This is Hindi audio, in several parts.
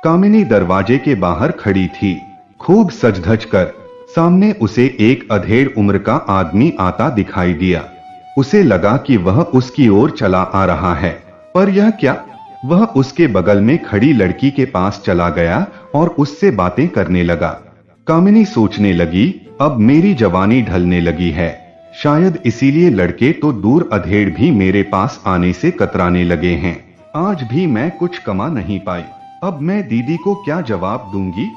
कामिनी दरवाजे के बाहर खड़ी थी, खूब सज-धज कर। सामने उसे एक अधेड़ उम्र का आदमी आता दिखाई दिया। उसे लगा कि वह उसकी ओर चला आ रहा है, पर यह क्या? वह उसके बगल में खड़ी लड़की के पास चला गया और उससे बातें करने लगा। कामिनी सोचने लगी, अब मेरी जवानी ढलने लगी है, शायद इसीलिए लड़के तो दूर अधेड़ भी मेरे पास आने से कतराने लगे हैं। आज भी मैं कुछ कमा नहीं पाई, अब मैं दीदी को क्या जवाब दूंगी?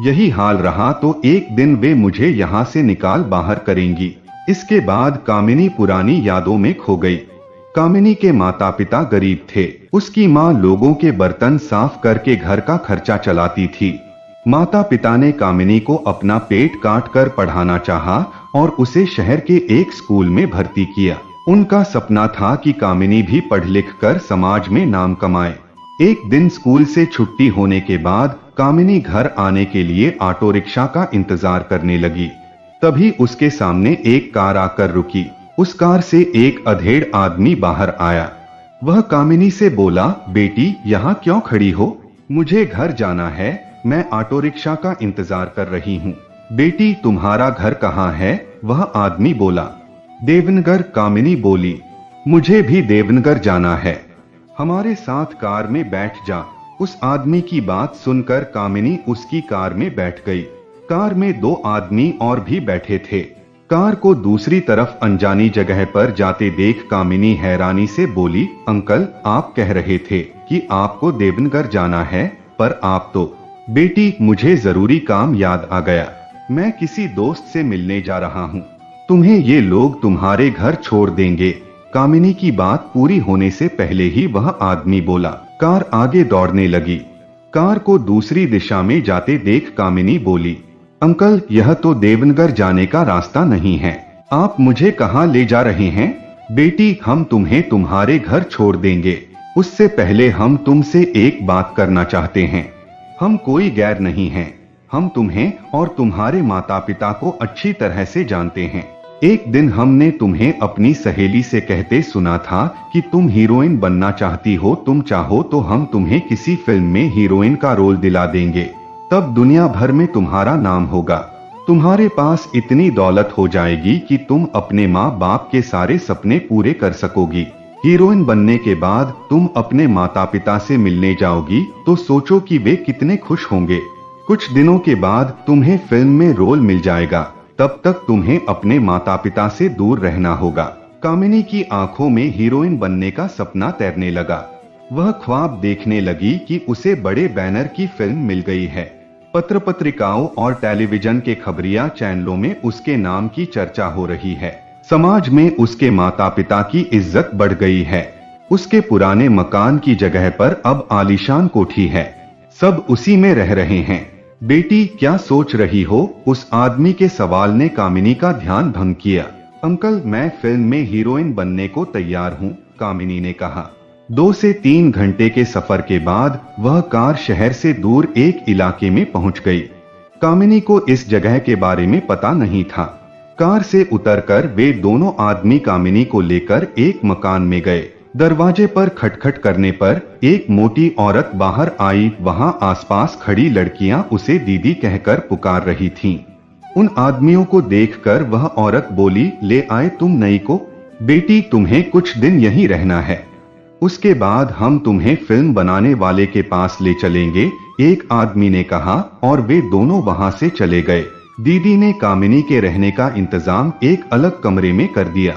यही हाल रहा तो एक दिन वे मुझे यहाँ से निकाल बाहर करेंगी। इसके बाद कामिनी पुरानी यादों में खो गई। कामिनी के माता पिता गरीब थे। उसकी माँ लोगों के बर्तन साफ करके घर का खर्चा चलाती थी। माता पिता ने कामिनी को अपना पेट काट कर पढ़ाना चाहा और उसे शहर के एक स्कूल में भर्ती किया। उनका सपना था कि कामिनी भी पढ़ लिख कर समाज में नाम कमाए। एक दिन स्कूल से छुट्टी होने के बाद कामिनी घर आने के लिए ऑटो रिक्शा का इंतजार करने लगी। तभी उसके सामने एक कार आकर रुकी। उस कार से एक अधेड़ आदमी बाहर आया। वह कामिनी से बोला, बेटी यहाँ क्यों खड़ी हो? मुझे घर जाना है, मैं ऑटो रिक्शा का इंतजार कर रही हूँ। बेटी तुम्हारा घर कहाँ है? वह आदमी बोला। देवनगर। कामिनी बोली, मुझे भी देवनगर जाना है, हमारे साथ कार में बैठ जा। उस आदमी की बात सुनकर कामिनी उसकी कार में बैठ गई। कार में दो आदमी और भी बैठे थे। कार को दूसरी तरफ अनजानी जगह पर जाते देख कामिनी हैरानी से बोली, अंकल आप कह रहे थे कि आपको देवनगर जाना है, पर आप तो। बेटी मुझे जरूरी काम याद आ गया, मैं किसी दोस्त से मिलने जा रहा हूँ, तुम्हें ये लोग तुम्हारे घर छोड़ देंगे। कामिनी की बात पूरी होने से पहले ही वह आदमी बोला। कार आगे दौड़ने लगी। कार को दूसरी दिशा में जाते देख कामिनी बोली, अंकल यह तो देवनगर जाने का रास्ता नहीं है, आप मुझे कहाँ ले जा रहे हैं? बेटी हम तुम्हें तुम्हारे घर छोड़ देंगे, उससे पहले हम तुमसे एक बात करना चाहते हैं। हम कोई गैर नहीं हैं, हम तुम्हें और तुम्हारे माता पिता को अच्छी तरह से जानते हैं। एक दिन हमने तुम्हें अपनी सहेली से कहते सुना था कि तुम हीरोइन बनना चाहती हो, तुम चाहो तो हम तुम्हें किसी फिल्म में हीरोइन का रोल दिला देंगे, तब दुनिया भर में तुम्हारा नाम होगा। तुम्हारे पास इतनी दौलत हो जाएगी कि तुम अपने माँ बाप के सारे सपने पूरे कर सकोगी। हीरोइन बनने के बाद तुम अपने माता पिता से मिलने जाओगी तो सोचो कि वे कितने खुश होंगे। कुछ दिनों के बाद तुम्हें फिल्म में रोल मिल जाएगा, तब तक तुम्हें अपने माता पिता से दूर रहना होगा। कामिनी की आंखों में हीरोइन बनने का सपना तैरने लगा। वह ख्वाब देखने लगी कि उसे बड़े बैनर की फिल्म मिल गई है। पत्र पत्रिकाओं और टेलीविजन के खबरिया चैनलों में उसके नाम की चर्चा हो रही है। समाज में उसके माता पिता की इज्जत बढ़ गई है। उसके पुराने मकान की जगह पर अब आलीशान कोठी है, सब उसी में रह रहे हैं। बेटी क्या सोच रही हो? उस आदमी के सवाल ने कामिनी का ध्यान भंग किया। अंकल मैं फिल्म में हीरोइन बनने को तैयार हूँ, कामिनी ने कहा। 2 से 3 घंटे के सफर के बाद वह कार शहर से दूर एक इलाके में पहुंच गई। कामिनी को इस जगह के बारे में पता नहीं था। कार से उतरकर वे दोनों आदमी कामिनी को लेकर एक मकान में गए। दरवाजे पर खटखट करने पर एक मोटी औरत बाहर आई। वहां आसपास खड़ी लड़कियां उसे दीदी कहकर पुकार रही थीं। उन आदमियों को देखकर वह औरत बोली, ले आए तुम नई को? बेटी तुम्हें कुछ दिन यहीं रहना है, उसके बाद हम तुम्हें फिल्म बनाने वाले के पास ले चलेंगे, एक आदमी ने कहा और वे दोनों वहां से चले गए। दीदी ने कामिनी के रहने का इंतजाम एक अलग कमरे में कर दिया।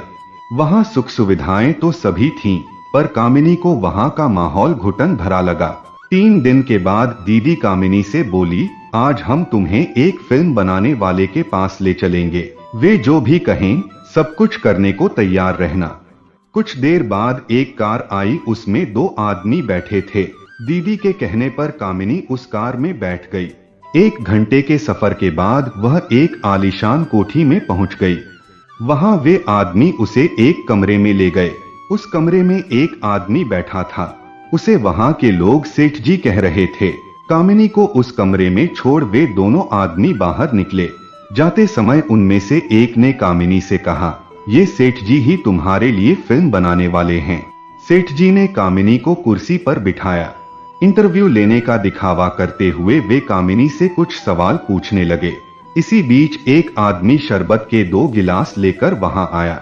वहां सुख सुविधाएं तो सभी थीं, पर कामिनी को वहां का माहौल घुटन भरा लगा। 3 दिन के बाद दीदी कामिनी से बोली, आज हम तुम्हें एक फिल्म बनाने वाले के पास ले चलेंगे, वे जो भी कहें सब कुछ करने को तैयार रहना। कुछ देर बाद एक कार आई, उसमें 2 आदमी बैठे थे। दीदी के कहने पर कामिनी उस कार में बैठ गई। 1 घंटे के सफर के बाद वह एक आलीशान कोठी में पहुंच गई। वहां वे आदमी उसे एक कमरे में ले गए। उस कमरे में एक आदमी बैठा था, उसे वहां के लोग सेठ जी कह रहे थे। कामिनी को उस कमरे में छोड़ वे दोनों आदमी बाहर निकले। जाते समय उनमें से एक ने कामिनी से कहा, ये सेठ जी ही तुम्हारे लिए फिल्म बनाने वाले हैं। सेठ जी ने कामिनी को कुर्सी पर बिठाया। इंटरव्यू लेने का दिखावा करते हुए वे कामिनी से कुछ सवाल पूछने लगे। इसी बीच एक आदमी शरबत के 2 गिलास लेकर वहां आया।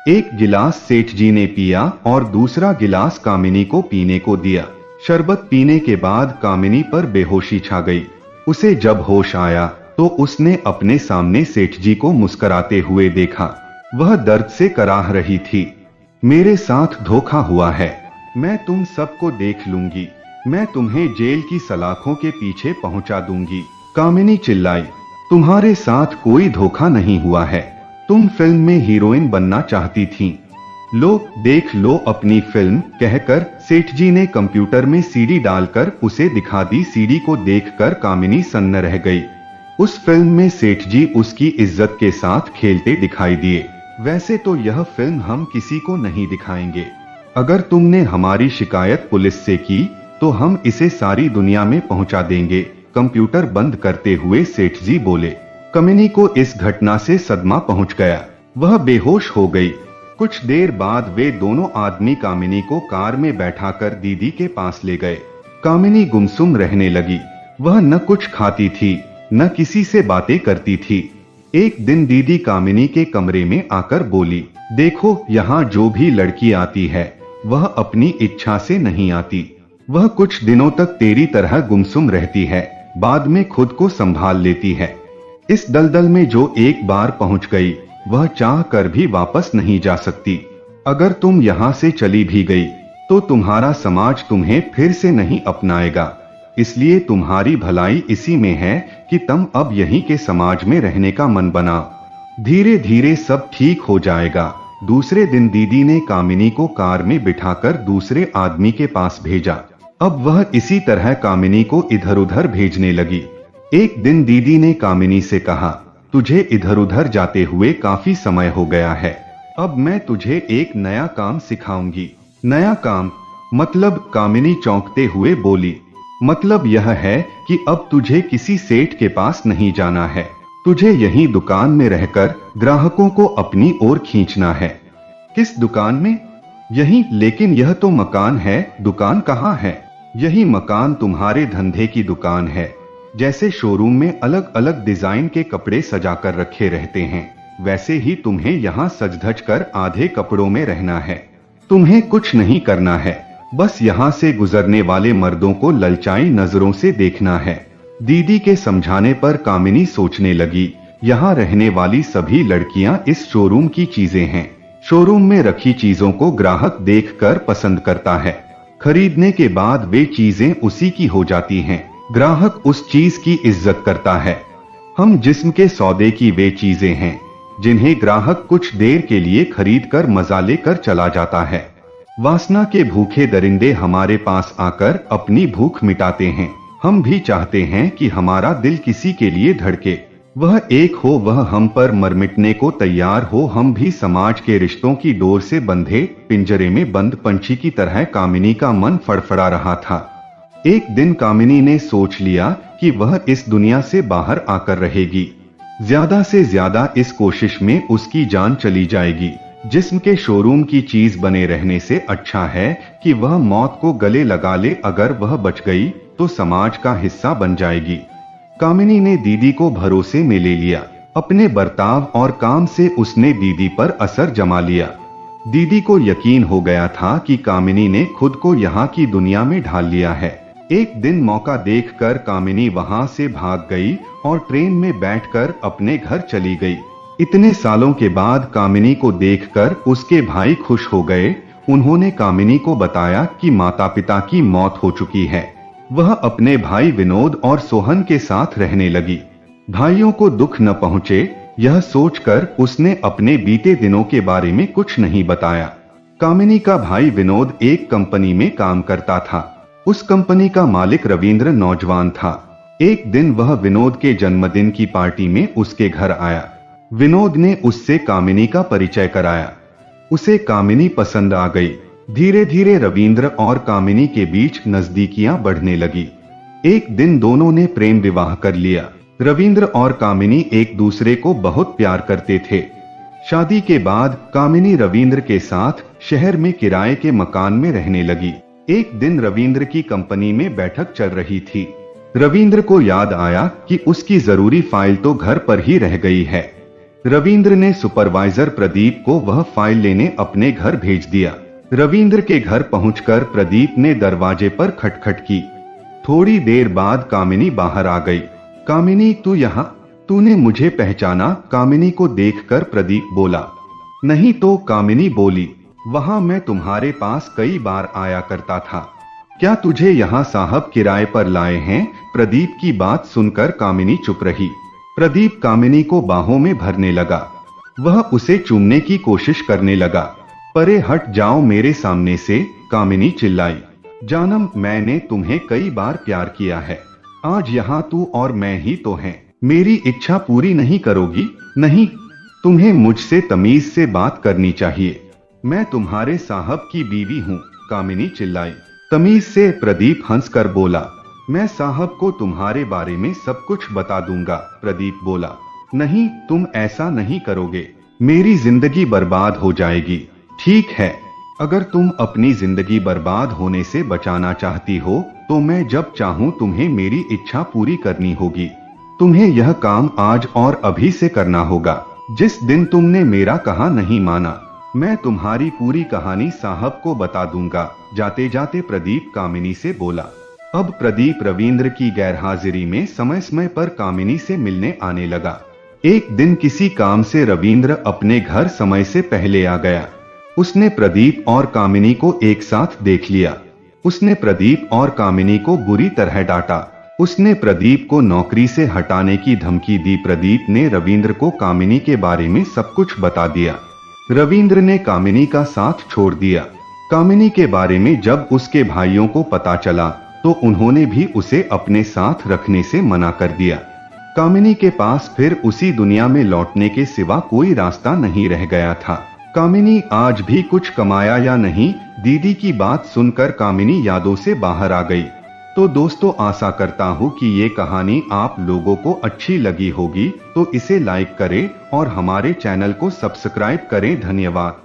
एक गिलास सेठ जी ने पिया और दूसरा गिलास कामिनी को पीने को दिया। शरबत पीने के बाद कामिनी पर बेहोशी छा गई। उसे जब होश आया तो उसने अपने सामने सेठ जी को मुस्कुराते हुए देखा। वह दर्द से कराह रही थी। मेरे साथ धोखा हुआ है, मैं तुम सबको देख लूंगी, मैं तुम्हें जेल की सलाखों के पीछे पहुंचा दूंगी, कामिनी चिल्लाई। तुम्हारे साथ कोई धोखा नहीं हुआ है, तुम फिल्म में हीरोइन बनना चाहती थीं। लो देख लो अपनी फिल्म, कहकर सेठ जी ने कंप्यूटर में सीडी डालकर उसे दिखा दी। सीडी को देखकर कामिनी सन्न रह गई। उस फिल्म में सेठ जी उसकी इज्जत के साथ खेलते दिखाई दिए। वैसे तो यह फिल्म हम किसी को नहीं दिखाएंगे। अगर तुमने हमारी शिकायत पुलिस से की तो हम इसे सारी दुनिया में पहुंचा देंगे। कंप्यूटर बंद करते हुए सेठ जी बोले। कामिनी को इस घटना से सदमा पहुंच गया। वह बेहोश हो गई। कुछ देर बाद वे दोनों आदमी कामिनी को कार में बैठाकर दीदी के पास ले गए। कामिनी गुमसुम रहने लगी। वह न कुछ खाती थी न किसी से बातें करती थी। एक दिन दीदी कामिनी के कमरे में आकर बोली, देखो यहाँ जो भी लड़की आती है वह अपनी इच्छा से नहीं आती। वह कुछ दिनों तक तेरी तरह गुमसुम रहती है, बाद में खुद को संभाल लेती है। इस दलदल में जो एक बार पहुंच गई वह चाह कर भी वापस नहीं जा सकती। अगर तुम यहाँ से चली भी गई तो तुम्हारा समाज तुम्हें फिर से नहीं अपनाएगा। इसलिए तुम्हारी भलाई इसी में है कि तुम अब यहीं के समाज में रहने का मन बनाओ। धीरे धीरे सब ठीक हो जाएगा। दूसरे दिन दीदी ने कामिनी को कार में बिठाकर दूसरे आदमी के पास भेजा। अब वह इसी तरह कामिनी को इधर उधर भेजने लगी। एक दिन दीदी ने कामिनी से कहा, तुझे इधर उधर जाते हुए काफी समय हो गया है, अब मैं तुझे एक नया काम सिखाऊंगी। नया काम मतलब? कामिनी चौंकते हुए बोली, मतलब यह है कि अब तुझे किसी सेठ के पास नहीं जाना है, तुझे यहीं दुकान में रहकर ग्राहकों को अपनी ओर खींचना है। किस दुकान में? यहीं। लेकिन यह तो मकान है, दुकान कहाँ है? यही मकान तुम्हारे धंधे की दुकान है। जैसे शोरूम में अलग अलग डिजाइन के कपड़े सजाकर रखे रहते हैं, वैसे ही तुम्हें यहाँ सज धज कर आधे कपड़ों में रहना है। तुम्हें कुछ नहीं करना है, बस यहाँ से गुजरने वाले मर्दों को ललचाई नजरों से देखना है। दीदी के समझाने पर कामिनी सोचने लगी, यहाँ रहने वाली सभी लड़कियां इस शोरूम की चीजें हैं। शोरूम में रखी चीजों को ग्राहक देखकर पसंद करता है। खरीदने के बाद वे चीजें उसी की हो जाती हैं। ग्राहक उस चीज की इज्जत करता है। हम जिस्म के सौदे की वे चीजें हैं जिन्हें ग्राहक कुछ देर के लिए खरीद कर मजा लेकर चला जाता है। वासना के भूखे दरिंदे हमारे पास आकर अपनी भूख मिटाते हैं। हम भी चाहते हैं कि हमारा दिल किसी के लिए धड़के, वह एक हो, वह हम पर मर मिटने को तैयार हो। हम भी समाज के रिश्तों की डोर से बंधे पिंजरे में बंद पंछी की तरह। कामिनी का मन फड़फड़ा रहा था। एक दिन कामिनी ने सोच लिया कि वह इस दुनिया से बाहर आकर रहेगी। ज्यादा से ज्यादा इस कोशिश में उसकी जान चली जाएगी। जिस्म के शोरूम की चीज बने रहने से अच्छा है कि वह मौत को गले लगा ले। अगर वह बच गई तो समाज का हिस्सा बन जाएगी। कामिनी ने दीदी को भरोसे में ले लिया। अपने बर्ताव और काम से उसने दीदी पर असर जमा लिया। दीदी को यकीन हो गया था कि कामिनी ने खुद को यहाँ की दुनिया में ढाल लिया है। एक दिन मौका देखकर कामिनी वहां से भाग गई और ट्रेन में बैठकर अपने घर चली गई। इतने सालों के बाद कामिनी को देखकर उसके भाई खुश हो गए। उन्होंने कामिनी को बताया कि माता पिता की मौत हो चुकी है। वह अपने भाई विनोद और सोहन के साथ रहने लगी। भाइयों को दुख न पहुंचे यह सोचकर उसने अपने बीते दिनों के बारे में कुछ नहीं बताया। कामिनी का भाई विनोद एक कंपनी में काम करता था। उस कंपनी का मालिक रविंद्र नौजवान था। एक दिन वह विनोद के जन्मदिन की पार्टी में उसके घर आया। विनोद ने उससे कामिनी का परिचय कराया। उसे कामिनी पसंद आ गई। धीरे धीरे रविंद्र और कामिनी के बीच नजदीकियां बढ़ने लगी। एक दिन दोनों ने प्रेम विवाह कर लिया। रविंद्र और कामिनी एक दूसरे को बहुत प्यार करते थे। शादी के बाद कामिनी रविंद्र के साथ शहर में किराए के मकान में रहने लगी। एक दिन रविंद्र की कंपनी में बैठक चल रही थी। रविंद्र को याद आया कि उसकी जरूरी फाइल तो घर पर ही रह गई है। रविंद्र ने सुपरवाइजर प्रदीप को वह फाइल लेने अपने घर भेज दिया। रविंद्र के घर पहुंचकर प्रदीप ने दरवाजे पर खटखट की। थोड़ी देर बाद कामिनी बाहर आ गई। कामिनी, तू यहाँ? तूने मुझे पहचाना? कामिनी को देखकर प्रदीप बोला। नहीं तो, कामिनी बोली, वहां मैं तुम्हारे पास कई बार आया करता था। क्या तुझे यहाँ साहब किराए पर लाए हैं? प्रदीप की बात सुनकर कामिनी चुप रही। प्रदीप कामिनी को बाहों में भरने लगा। वह उसे चूमने की कोशिश करने लगा। परे हट जाओ मेरे सामने से, कामिनी चिल्लाई। जानम, मैंने तुम्हें कई बार प्यार किया है। आज यहाँ तू और मैं ही तो हैं। मेरी इच्छा पूरी नहीं करोगी? नहीं, तुम्हें मुझसे तमीज से बात करनी चाहिए। मैं तुम्हारे साहब की बीवी हूँ, कामिनी चिल्लाई। तमीज से? प्रदीप हंसकर बोला। मैं साहब को तुम्हारे बारे में सब कुछ बता दूंगा, प्रदीप बोला। नहीं, तुम ऐसा नहीं करोगे, मेरी जिंदगी बर्बाद हो जाएगी। ठीक है, अगर तुम अपनी जिंदगी बर्बाद होने से बचाना चाहती हो तो मैं जब चाहूं तुम्हें मेरी इच्छा पूरी करनी होगी। तुम्हें यह काम आज और अभी से करना होगा। जिस दिन तुमने मेरा कहा नहीं माना, मैं तुम्हारी पूरी कहानी साहब को बता दूंगा, जाते जाते प्रदीप कामिनी से बोला। अब प्रदीप रविंद्र की गैरहाजिरी में समय समय पर कामिनी से मिलने आने लगा। एक दिन किसी काम से रविंद्र अपने घर समय से पहले आ गया। उसने प्रदीप और कामिनी को एक साथ देख लिया। उसने प्रदीप और कामिनी को बुरी तरह डांटा। उसने प्रदीप को नौकरी से हटाने की धमकी दी। प्रदीप ने रविंद्र को कामिनी के बारे में सब कुछ बता दिया। रविंद्र ने कामिनी का साथ छोड़ दिया। कामिनी के बारे में जब उसके भाइयों को पता चला तो उन्होंने भी उसे अपने साथ रखने से मना कर दिया। कामिनी के पास फिर उसी दुनिया में लौटने के सिवा कोई रास्ता नहीं रह गया था। कामिनी आज भी कुछ कमाया या नहीं? दीदी की बात सुनकर कामिनी यादों से बाहर आ गई। तो दोस्तों, आशा करता हूँ कि ये कहानी आप लोगों को अच्छी लगी होगी, तो इसे लाइक करें और हमारे चैनल को सब्सक्राइब करें। धन्यवाद।